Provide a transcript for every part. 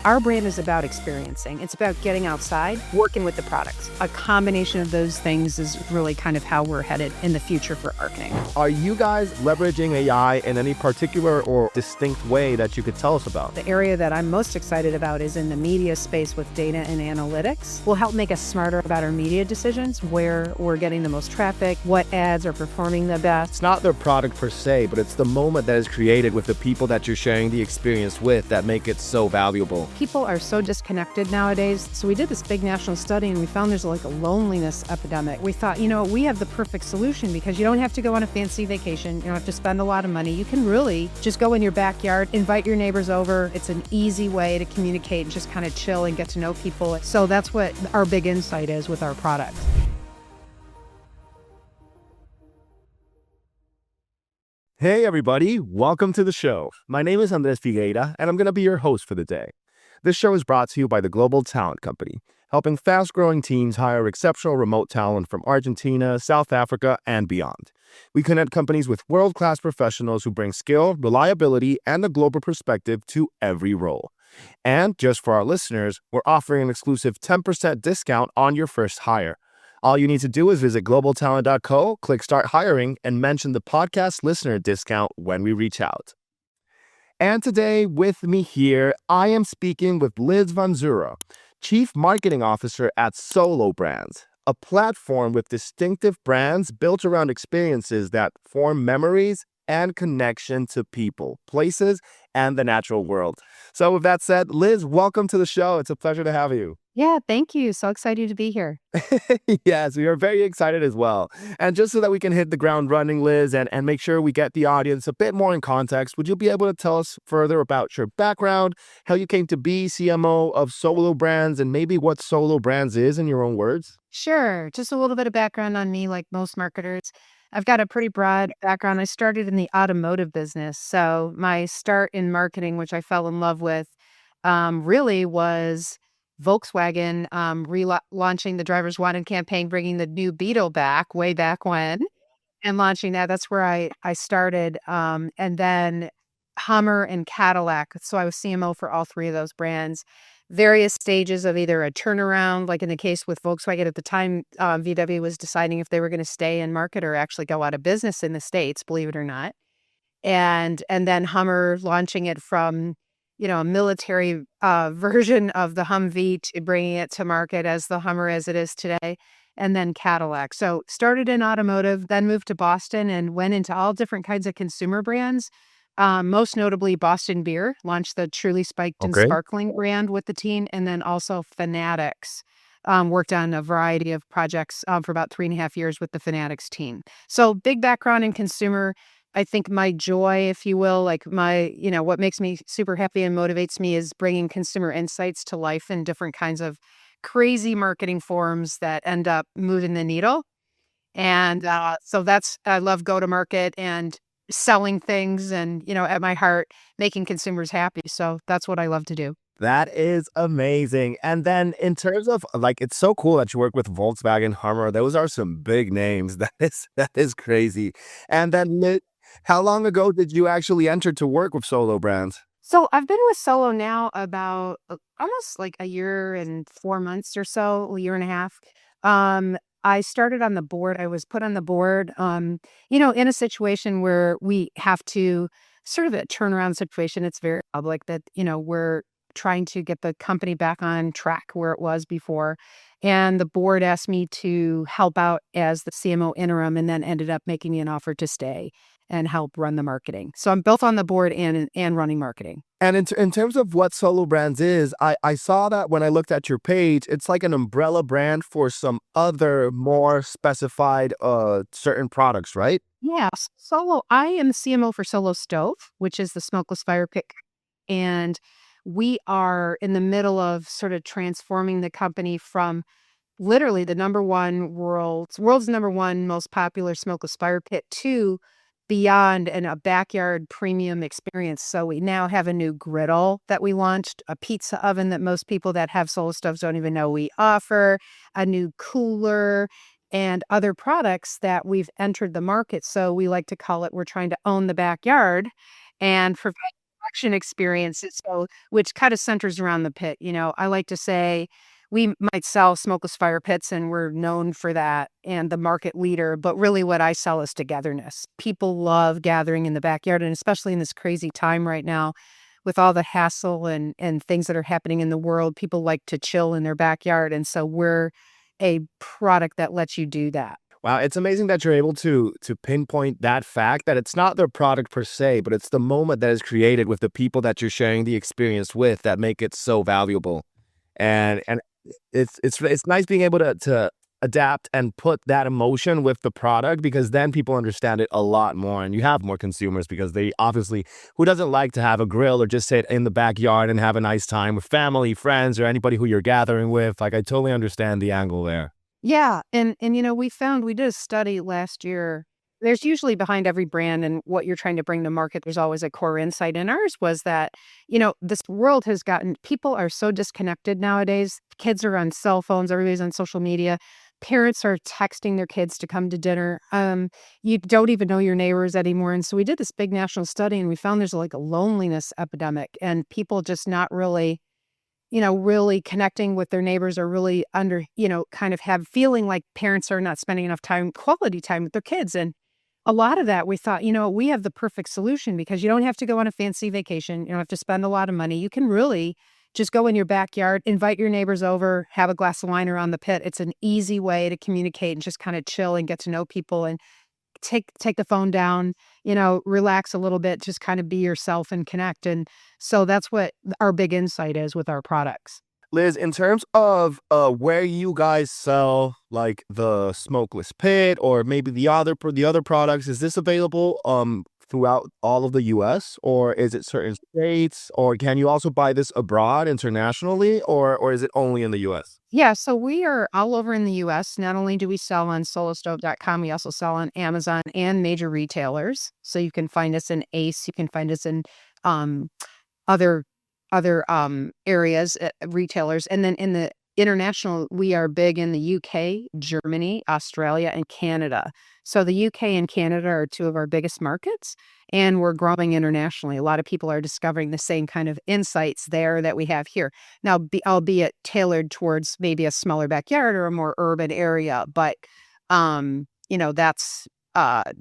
Our brand is about experiencing. It's about getting outside, working with the products. A combination of those things is really kind of how we're headed in the future for marketing. Are you guys leveraging AI in any particular or distinct way that you could tell us about? The area that I'm most excited about is in the media space with data and analytics. Will help make us smarter about our media decisions, where we're getting the most traffic, what ads are performing the best. It's not their product per se, but it's the moment that is created with the people that you're sharing the experience with that make it so valuable. People are so disconnected nowadays. So we did this big national study and we found there's like a loneliness epidemic. We thought, we have the perfect solution because you don't have to go on a fancy vacation. You don't have to spend a lot of money. You can really just go in your backyard, invite your neighbors over. It's an easy way to communicate and just kind of chill and get to know people. So that's what our big insight is with our product. Hey everybody, welcome to the show. My name is Andres Figueira and I'm going to be your host for the day. This show is brought to you by the Global Talent Company, helping fast-growing teams hire exceptional remote talent from Argentina, South Africa, and beyond. We connect companies with world-class professionals who bring skill, reliability, and a global perspective to every role. And just for our listeners, we're offering an exclusive 10% discount on your first hire. All you need to do is visit globaltalent.co, click Start Hiring, and mention the podcast listener discount when we reach out. And today, with me here, I am speaking with Liz Vanzura, Chief Marketing Officer at Solo Brands, a platform with distinctive brands built around experiences that form memories and connection to people, places, and the natural world. So with that said, Liz, welcome to the show. It's a pleasure to have you. Yeah, thank you. So excited to be here. Yes, we are very excited as well. And just so that we can hit the ground running, Liz, and make sure we get the audience a bit more in context, would you be able to tell us further about your background, how you came to be CMO of Solo Brands, and maybe what Solo Brands is in your own words? Sure. Just a little bit of background on me, like most marketers. I've got a pretty broad background. I started in the automotive business. So my start in marketing, which I fell in love with, really was Volkswagen relaunching the Drivers Wanted campaign, bringing the new Beetle back way back when, and launching that. That's where I started. And then Hummer and Cadillac. So I was CMO for all three of those brands. Various stages of either a turnaround, like in the case with Volkswagen at the time, VW was deciding if they were going to stay in market or actually go out of business in the States, believe it or not. And then Hummer launching it from a military version of the Humvee to bringing it to market as the Hummer as it is today, and then Cadillac. So started in automotive, then moved to Boston and went into all different kinds of consumer brands. Most notably Boston Beer, launched the Truly Spiked and Sparkling brand with the team, and then also Fanatics. Worked on a variety of projects for about 3.5 years with the Fanatics team. So big background in consumer. I think my joy, if you will, like what makes me super happy and motivates me is bringing consumer insights to life in different kinds of crazy marketing forms that end up moving the needle. And so I love go-to-market and selling things and, at my heart, making consumers happy. So that's what I love to do. That is amazing. And then in terms of it's so cool that you work with Volkswagen, Hummer. Those are some big names. That is crazy. And then how long ago did you actually enter to work with Solo Brands? So I've been with Solo now about almost like a year and 4 months or so, a year and a half. I started on the board. I was put on the board, in a situation where we have to sort of a turnaround situation. It's very public that, we're trying to get the company back on track where it was before. And the board asked me to help out as the CMO interim and then ended up making me an offer to stay and help run the marketing. So I'm both on the board and running marketing. And in terms of what Solo Brands is, I saw that when I looked at your page, it's like an umbrella brand for some other more specified certain products, right? Yeah. I am the CMO for Solo Stove, which is the smokeless fire pit. And we are in the middle of sort of transforming the company from literally the world's number one most popular smokeless fire pit to beyond and a backyard premium experience. So we now have a new griddle that we launched, a pizza oven that most people that have Solo Stoves don't even know we offer, a new cooler, and other products that we've entered the market. So we like to call it, we're trying to own the backyard and provide action experiences, so which kind of centers around the pit. I like to say we might sell smokeless fire pits and we're known for that and the market leader, but really what I sell is togetherness. People love gathering in the backyard, and especially in this crazy time right now with all the hassle and things that are happening in the world, people like to chill in their backyard, and so we're a product that lets you do that. Wow, it's amazing that you're able to pinpoint that fact that it's not their product per se, but it's the moment that is created with the people that you're sharing the experience with that make it so valuable. And it's nice being able to adapt and put that emotion with the product, because then people understand it a lot more and you have more consumers, because they obviously, who doesn't like to have a grill or just sit in the backyard and have a nice time with family, friends, or anybody who you're gathering with? Like, I totally understand the angle there. Yeah, and we did a study last year. There's usually behind every brand and what you're trying to bring to market, there's always a core insight. And ours was that, this world has gotten people are so disconnected nowadays. Kids are on cell phones, everybody's on social media. Parents are texting their kids to come to dinner. You don't even know your neighbors anymore. And so we did this big national study and we found there's like a loneliness epidemic and people just not really really connecting with their neighbors, or really kind of have feeling like parents are not spending enough quality time with their kids. And a lot of that we thought, we have the perfect solution because you don't have to go on a fancy vacation. You don't have to spend a lot of money. You can really just go in your backyard, invite your neighbors over, have a glass of wine around the pit. It's an easy way to communicate and just kind of chill and get to know people and take the phone down, relax a little bit, just kind of be yourself and connect. And so that's what our big insight is with our products. Liz, in terms of where you guys sell like the smokeless pit or maybe the other products, is this available throughout all of the US, or is it certain states, or can you also buy this abroad internationally, or is it only in the US? Yeah, so we are all over in the US. Not only do we sell on solostove.com, we also sell on Amazon and major retailers. So you can find us in Ace, you can find us in um other areas, retailers. And then in the international, we are big in the UK, Germany, Australia, and Canada. So the UK and Canada are two of our biggest markets, and we're growing internationally. A lot of people are discovering the same kind of insights there that we have here. Now, albeit tailored towards maybe a smaller backyard or a more urban area, but that's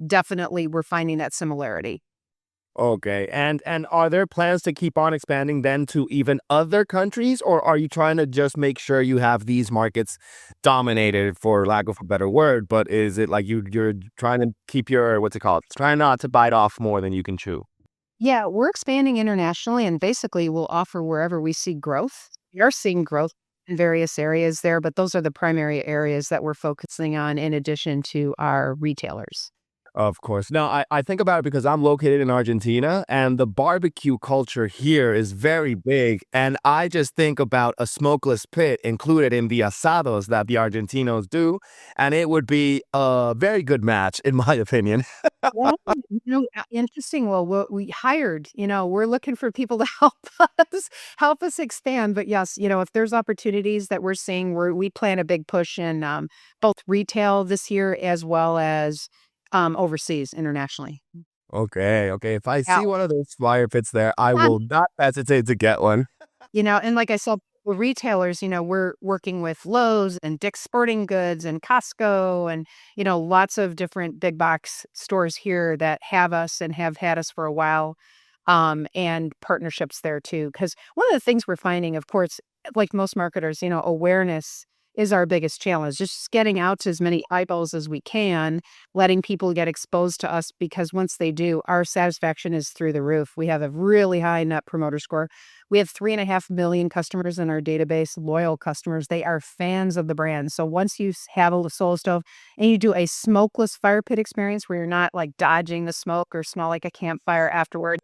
definitely we're finding that similarity. Okay. And are there plans to keep on expanding then to even other countries, or are you trying to just make sure you have these markets dominated, for lack of a better word? But is it like you're trying to keep your, what's it called? Trying not to bite off more than you can chew? Yeah, we're expanding internationally and basically we'll offer wherever we see growth. We are seeing growth in various areas there, but those are the primary areas that we're focusing on in addition to our retailers. Of course. No, I think about it because I'm located in Argentina and the barbecue culture here is very big. And I just think about a smokeless pit included in the asados that the Argentinos do. And it would be a very good match, in my opinion. Well, interesting. Well, we hired, we're looking for people to help us expand. But yes, if there's opportunities that we're seeing, we plan a big push in both retail this year as well as overseas, internationally. Okay. Okay. If I Yeah. see one of those fire pits there, I will not hesitate to get one. And like I said, with retailers, we're working with Lowe's and Dick's Sporting Goods and Costco and, lots of different big box stores here that have us and have had us for a while, and partnerships there too. Because one of the things we're finding, of course, like most marketers, awareness is our biggest challenge. Just getting out to as many eyeballs as we can, letting people get exposed to us, because once they do, our satisfaction is through the roof. We have a really high net promoter score. We have 3.5 million customers in our database, loyal customers. They are fans of the brand. So once you have a Solo Stove and you do a smokeless fire pit experience where you're not like dodging the smoke or smell like a campfire afterward,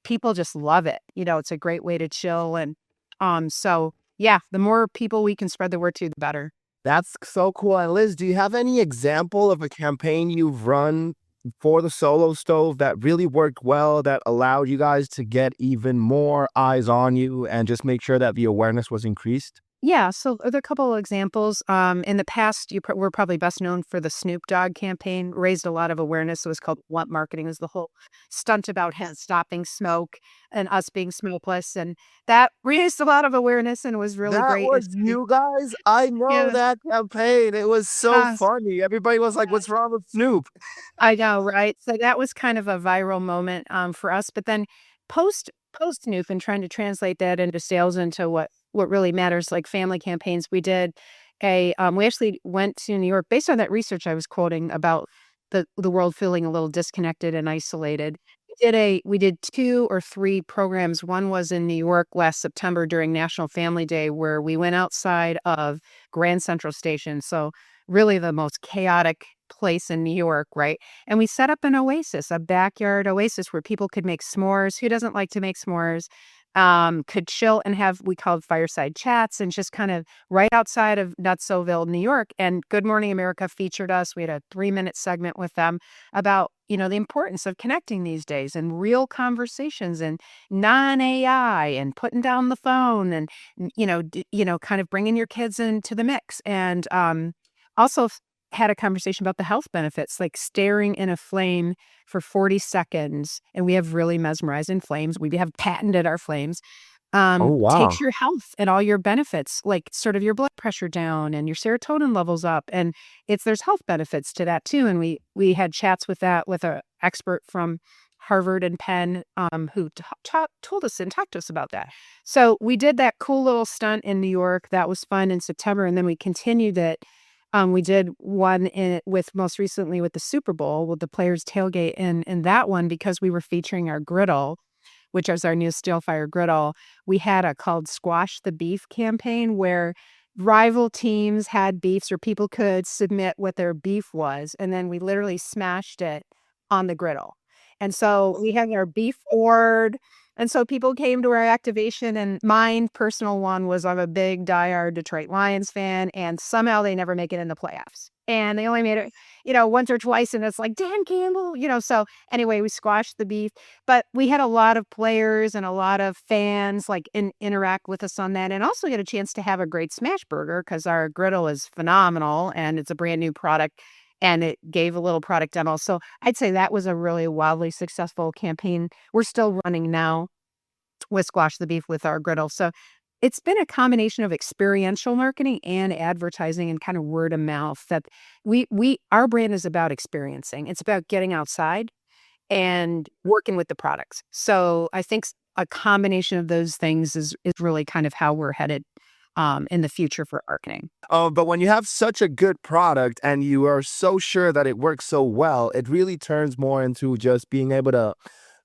people just love it. It's a great way to chill. And so yeah, the more people we can spread the word to, the better. That's so cool. And Liz, do you have any example of a campaign you've run for the Solo Stove that really worked well, that allowed you guys to get even more eyes on you and just make sure that the awareness was increased? Yeah, so there are a couple of examples. In the past, we're probably best known for the Snoop Dogg campaign, raised a lot of awareness. It was called What Marketing. It was the whole stunt about him stopping smoke and us being smokeless. And that raised a lot of awareness and was really That great. was you guys? I know Yeah, that campaign. It was so yes, funny. Everybody was like, "What's yes. wrong with Snoop?" I know, right? So that was kind of a viral moment for us. But then post Snoop and trying to translate that into sales into what really matters, like family campaigns. We actually went to New York based on that research I was quoting about the world feeling a little disconnected and isolated. We did two or three programs. One was in New York last September during National Family Day, where we went outside of Grand Central Station. So really the most chaotic place in New York, right? And we set up an oasis, a backyard oasis where people could make s'mores. Who doesn't like to make s'mores? Could chill and have we called fireside chats and just kind of right outside of Nutsoville, New York. And Good Morning America featured us. We had a 3-minute segment with them about, the importance of connecting these days and real conversations and non-AI and putting down the phone and, kind of bringing your kids into the mix. And also had a conversation about the health benefits, like staring in a flame for 40 seconds, and we have really mesmerizing flames. We have patented our flames. Oh, Takes wow. your health and all your benefits, like sort of your blood pressure down and your serotonin levels up. And there's health benefits to that too. And we had chats with that with a expert from Harvard and Penn, who told us and talked to us about that. So we did that cool little stunt in New York. That was fun in September, and then we continued it. We did one with most recently with the Super Bowl with the Players Tailgate, and in that one because we were featuring our griddle, which is our new steel fire griddle. We had a called Squash the Beef campaign where rival teams had beefs or people could submit what their beef was, and then we literally smashed it on the griddle. And so we had our beef board. And so people came to our activation, and mine personal one was I'm a big diehard Detroit Lions fan, and somehow they never make it in the playoffs. And they only made it, once or twice, and it's like Dan Campbell. So anyway, we squashed the beef, but we had a lot of players and a lot of fans like interact with us on that, and also get a chance to have a great smash burger because our griddle is phenomenal and it's a brand new product, and it gave a little product demo. So I'd say that was a really wildly successful campaign. We're still running now with Squash the Beef with our griddle. So it's been a combination of experiential marketing and advertising and kind of word of mouth that our brand is about experiencing. It's about getting outside and working with the products. So I think a combination of those things is really kind of how we're headed in the future for marketing. But when you have such a good product and you are so sure that it works so well, it really turns more into just being able to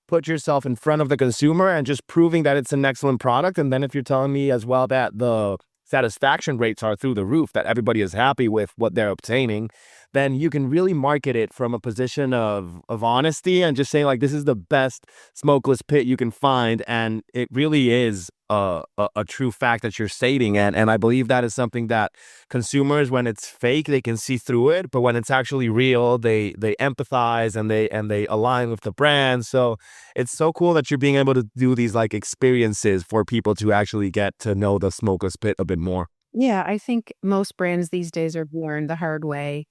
put yourself in front of the consumer and just proving that it's an excellent product. And then if you're telling me as well that the satisfaction rates are through the roof, that everybody is happy with what they're obtaining, then you can really market it from a position of honesty and just saying like this is the best smokeless pit you can find, and it really is a true fact that you're stating. And I believe that is something that consumers, when it's fake, they can see through it, but when it's actually real, they empathize and they align with the brand. So it's so cool that you're being able to do these like experiences for people to actually get to know the smokeless pit a bit more. Yeah, I think most brands these days are learned the hard way.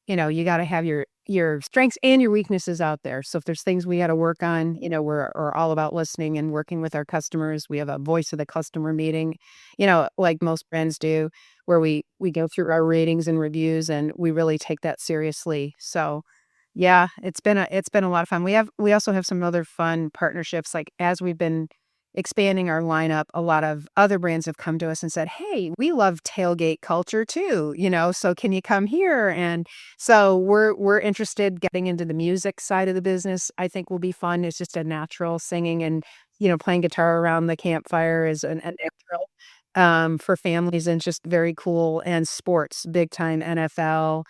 You got to have your strengths and your weaknesses out there. So if there's things we got to work on, we're all about listening and working with our customers. We have a voice of the customer meeting, like most brands do, where we go through our ratings and reviews, and we really take that seriously. So yeah, it's been a lot of fun. We also have some other fun partnerships. Like as we've been expanding our lineup, a lot of other brands have come to us and said, "Hey, we love tailgate culture too, so can you come here?" And so we're interested getting into the music side of the business. I think will be fun. It's just a natural singing and, playing guitar around the campfire is an natural for families, and just very cool. And sports, big time NFL,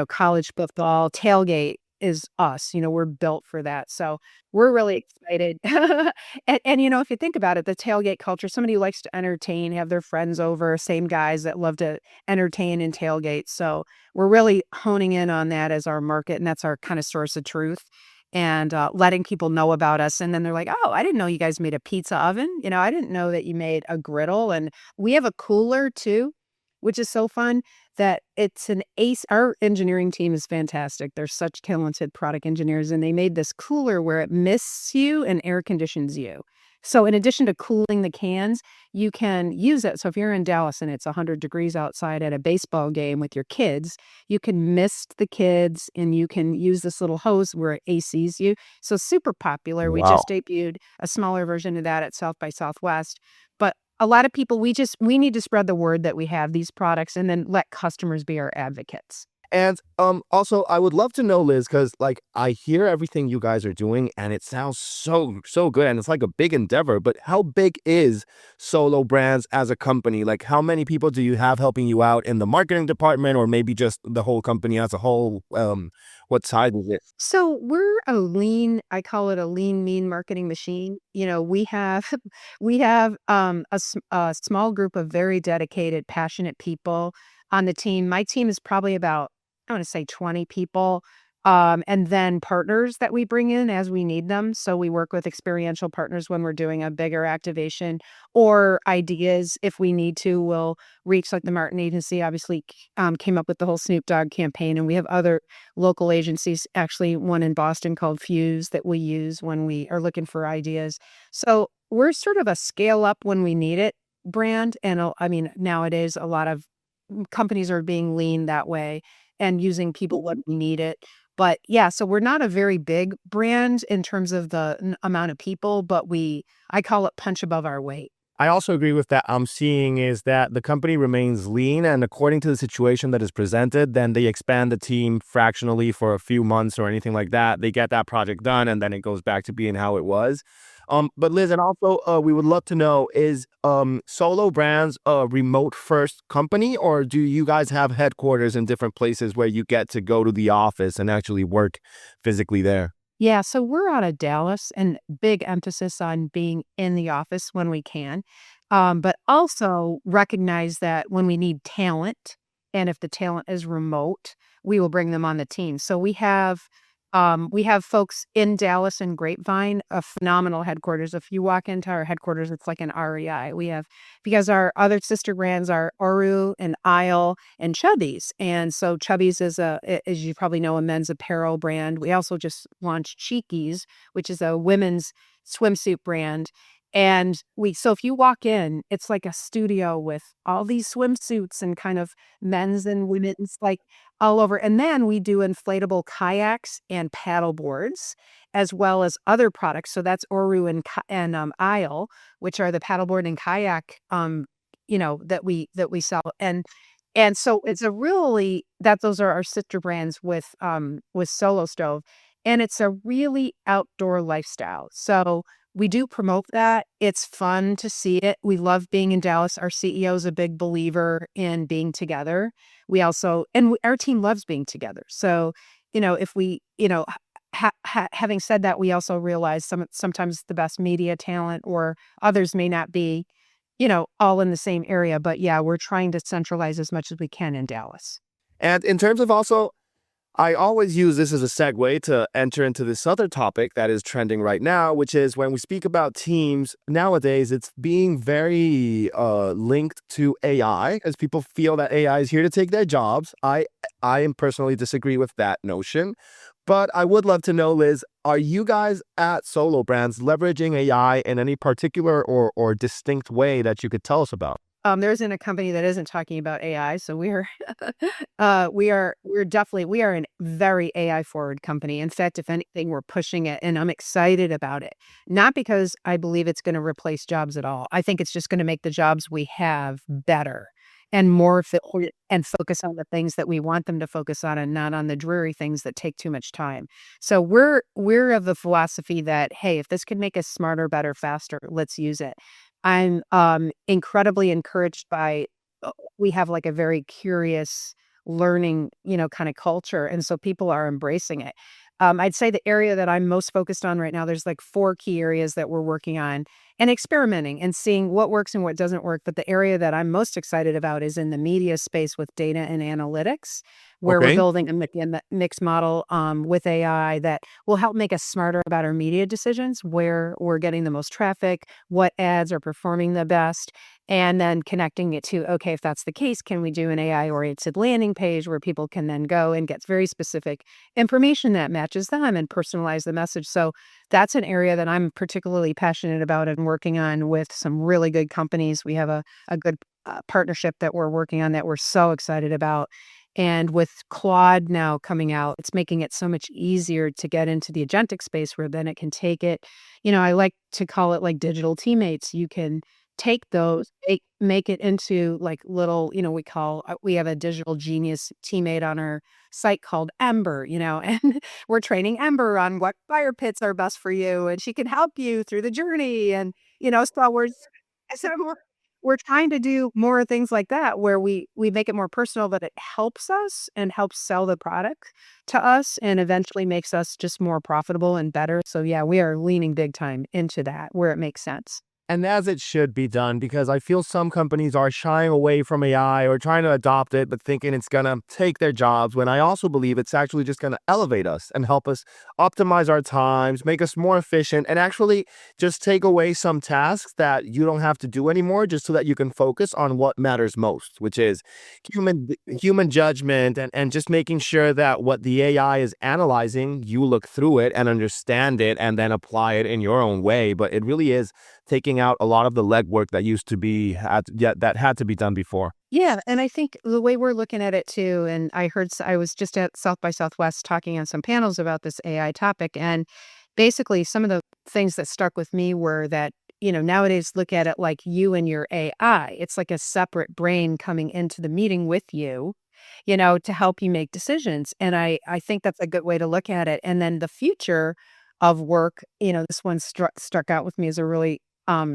college football, tailgate is us. We're built for that. So we're really excited. And if you think about it, the tailgate culture, somebody who likes to entertain, have their friends over, same guys that love to entertain and tailgate. So we're really honing in on that as our market, and that's our kind of source of truth. and letting people know about us. And then they're like, oh, I didn't know you guys made a pizza oven. I didn't know that you made a griddle. And we have a cooler too, which is so fun that it's an ace. Our engineering team is fantastic. They're such talented product engineers, and they made this cooler where it mists you and air conditions you. So in addition to cooling the cans, you can use it. So if you're in Dallas and it's 100 degrees outside at a baseball game with your kids, you can mist the kids and you can use this little hose where it ACs you. So super popular. We Wow. just debuted a smaller version of that at South by Southwest. But a lot of people, we need to spread the word that we have these products and then let customers be our advocates. And also I would love to know, Liz, because like I hear everything you guys are doing and it sounds so good and it's like a big endeavor, but how big is Solo Brands as a company? Like how many people do you have helping you out in the marketing department or maybe just the whole company as a whole? What size is it? So we're I call it a lean, mean marketing machine. We have we have a small group of very dedicated, passionate people on the team. My team is probably about, I want to say 20 people. And then partners that we bring in as we need them. So we work with experiential partners when we're doing a bigger activation or ideas if we need to. We'll reach like the Martin Agency, obviously came up with the whole Snoop Dogg campaign. And we have other local agencies, actually one in Boston called Fuse that we use when we are looking for ideas. So we're sort of a scale up when we need it brand. And I mean, nowadays, a lot of companies are being lean that way and using people when we need it. But yeah, so we're not a very big brand in terms of the amount of people, but I call it punch above our weight. I also agree with that. I'm seeing is that the company remains lean, and according to the situation that is presented, then they expand the team fractionally for a few months or anything like that. They get that project done, and then it goes back to being how it was. But Liz, and also, we would love to know: is Solo Brands a remote first company, or do you guys have headquarters in different places where you get to go to the office and actually work physically there? Yeah, so we're out of Dallas and big emphasis on being in the office when we can, but also recognize that when we need talent, and if the talent is remote, we will bring them on the team. So we have folks in Dallas and Grapevine, a phenomenal headquarters. If you walk into our headquarters, it's like an REI. Because our other sister brands are Oru and Isle and Chubbies. And so Chubbies is as you probably know, a men's apparel brand. We also just launched Cheekies, which is a women's swimsuit brand. So if you walk in, it's like a studio with all these swimsuits and kind of men's and women's like all over. And then we do inflatable kayaks and paddle boards as well as other products. So that's Oru and Isle, which are the paddleboard and kayak that we sell. And so it's a really that those are our sister brands with Solo Stove. And it's a really outdoor lifestyle. So we do promote that. It's fun to see it. We love being in Dallas. Our CEO is a big believer in being together. Our team loves being together. So, if we, having said that, we also realize sometimes the best media talent or others may not be, all in the same area. But yeah, we're trying to centralize as much as we can in Dallas. And in terms of also I always use this as a segue to enter into this other topic that is trending right now, which is when we speak about teams nowadays, it's being very linked to AI as people feel that AI is here to take their jobs. I am personally disagree with that notion, but I would love to know, Liz, are you guys at Solo Brands leveraging AI in any particular or distinct way that you could tell us about? There isn't a company that isn't talking about AI, so we are a very AI forward company. In fact, if anything, we're pushing it, and I'm excited about it. Not because I believe it's going to replace jobs at all. I think it's just going to make the jobs we have better and more fit and focus on the things that we want them to focus on, and not on the dreary things that take too much time. So we're of the philosophy that hey, if this can make us smarter, better, faster, let's use it. I'm incredibly encouraged by we have like a very curious learning, kind of culture. And so people are embracing it. I'd say the area that I'm most focused on right now, there's like four key areas that we're working on. and experimenting and seeing what works and what doesn't work. But the area that I'm most excited about is in the media space with data and analytics, where we're Okay. building a mixed model with AI that will help make us smarter about our media decisions, where we're getting the most traffic, what ads are performing the best, and then connecting it to, okay, if that's the case, can we do an AI-oriented landing page where people can then go and get very specific information that matches them and personalize the message? So that's an area that I'm particularly passionate about and working on with some really good companies. We have a good partnership that we're working on that we're so excited about. And with Claude now coming out, it's making it so much easier to get into the agentic space where then it can take it. I like to call it like digital teammates. You can take those, make it into like little, we have a digital genius teammate on our site called Ember, and we're training Ember on what fire pits are best for you, and she can help you through the journey. And, so we're trying to do more things like that where we make it more personal, but it helps us and helps sell the product to us and eventually makes us just more profitable and better. So yeah, we are leaning big time into that where it makes sense. And as it should be done, because I feel some companies are shying away from AI or trying to adopt it, but thinking it's going to take their jobs, when I also believe it's actually just going to elevate us and help us optimize our times, make us more efficient, and actually just take away some tasks that you don't have to do anymore, just so that you can focus on what matters most, which is human judgment, and just making sure that what the AI is analyzing, you look through it and understand it and then apply it in your own way. But it really is taking out a lot of the legwork that used to be that had to be done before. Yeah, and I think the way we're looking at it too, and I was just at South by Southwest talking on some panels about this AI topic, and basically some of the things that stuck with me were that, nowadays look at it like you and your AI. It's like a separate brain coming into the meeting with you, to help you make decisions. And I think that's a good way to look at it. And then the future of work, this one struck out with me as a really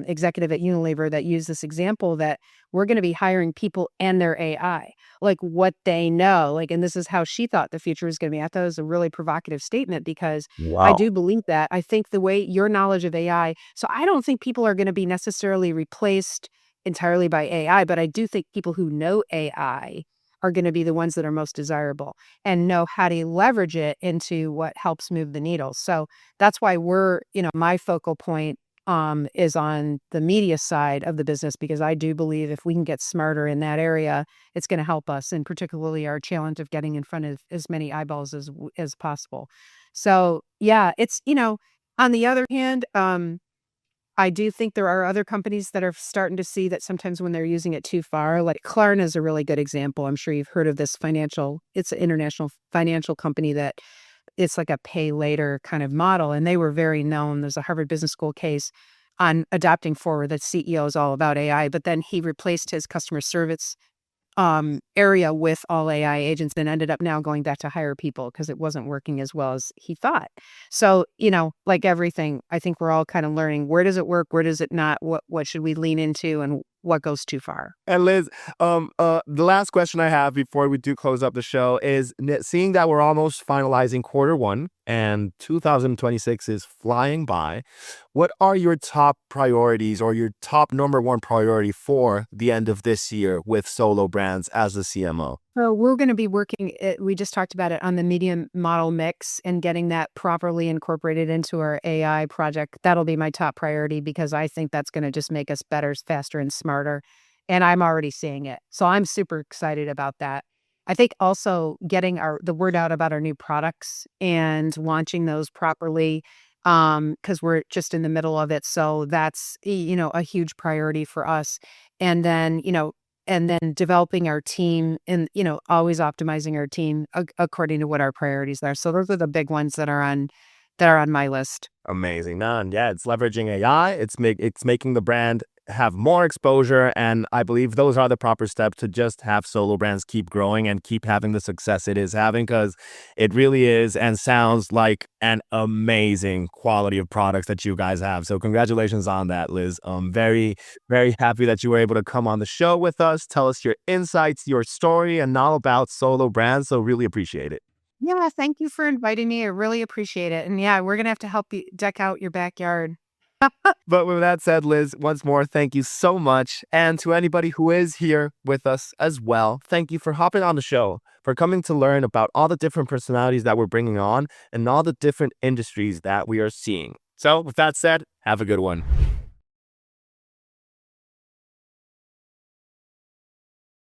executive at Unilever that used this example that we're going to be hiring people and their AI, like what they know. Like, and this is how she thought the future was going to be. I thought it was a really provocative statement because I Wow. do believe that. I think the way your knowledge of AI, so I don't think people are going to be necessarily replaced entirely by AI, but I do think people who know AI are going to be the ones that are most desirable and know how to leverage it into what helps move the needle. So that's why my focal point is on the media side of the business, because I do believe if we can get smarter in that area, it's going to help us, and particularly our challenge of getting in front of as many eyeballs as possible. So yeah, it's on the other hand, I do think there are other companies that are starting to see that sometimes when they're using it too far, like Klarna is a really good example. I'm sure you've heard of this it's an international financial company that it's like a pay later kind of model, and they were very known. There's a Harvard Business School case on adopting forward. The CEO is all about AI, but then he replaced his customer service area with all AI agents and ended up now going back to hire people because it wasn't working as well as he thought. So, like everything, I think we're all kind of learning, where does it work? Where does it not? What should we lean into and what goes too far? And Liz, the last question I have before we do close up the show is, seeing that we're almost finalizing quarter 1 and 2026 is flying by, what are your top priorities or your top number one priority for the end of this year with Solo Brands as the CMO? So we're going to be we just talked about it on the medium model mix and getting that properly incorporated into our AI project. That'll be my top priority because I think that's going to just make us better, faster, and smarter. And I'm already seeing it. So I'm super excited about that. I think also getting the word out about our new products and launching those properly, because we're just in the middle of it. So that's, a huge priority for us. And then, developing our team and, always optimizing our team according to what our priorities are. So those are the big ones that are on my list. Amazing, man. Yeah, it's leveraging AI. It's making the brand have more exposure, and I believe those are the proper steps to just have Solo Brands keep growing and keep having the success it is having, because it really is and sounds like an amazing quality of products that you guys have. So congratulations on that, Liz. Very, very happy that you were able to come on the show with us, tell us your insights, your story, and all about Solo Brands. So really appreciate it. Yeah, thank you for inviting me. I really appreciate it. And yeah, we're gonna have to help you deck out your backyard. But with that said, Liz, once more, thank you so much. And to anybody who is here with us as well, thank you for hopping on the show, for coming to learn about all the different personalities that we're bringing on and all the different industries that we are seeing. So with that said, have a good one.